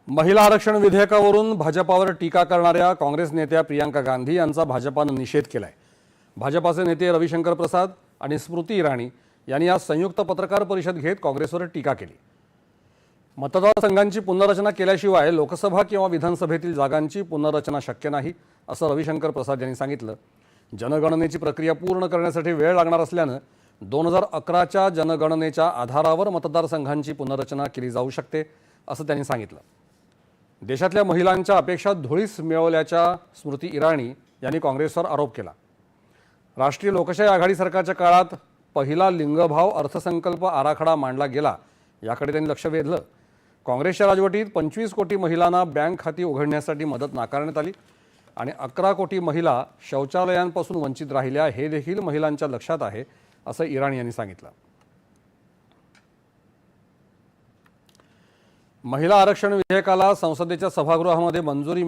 महिला आरक्षण विधेयकावरून भाजपावर टीका करणाऱ्या काँग्रेस नेत्या प्रियंका गांधी यांचा भाजपाने निषेध केलाय। भाजपाचे नेते रविशंकर प्रसाद आणि स्मृती इराणी यांनी आज संयुक्त पत्रकार परिषद घेत काँग्रेसवर टीका केली। मतदारसंघांची पुनर्रचना केल्याशिवाय लोकसभा किंवा विधानसभेतील जागांची पुनर्रचना शक्य नाही, असं रविशंकर प्रसाद यांनी सांगितलं। जनगणनेची प्रक्रिया पूर्ण करण्यासाठी वेळ लागणार असल्याने 2011च्या जनगणनेच्या आधारावर मतदारसंघांची पुनर्रचना केली जाऊ शकते, असं त्यांनी सांगितलं। देशातल्या महिलांच्या अपेक्षा धुळीस मिळवल्याच्या स्मृती इराणी यांनी काँग्रेसवर आरोप केला। राष्ट्रीय लोकशाही आघाडी सरकारच्या काळात पहिला लिंगभाव अर्थसंकल्प आराखडा मांडला गेला, याकडे त्यांनी लक्ष वेधलं। काँग्रेसच्या राजवटीत 25 कोटी महिलांना बँक खाती उघडण्यासाठी मदत नाकारण्यात आली आणि 11 कोटी महिला शौचालयांपासून वंचित राहिल्या, हे देखील महिलांच्या लक्षात आहे, असं इराणी यांनी सांगितलं। महिला आरक्षण विधेयकाला संसदेच्या सभागृहामध्ये मंजुरी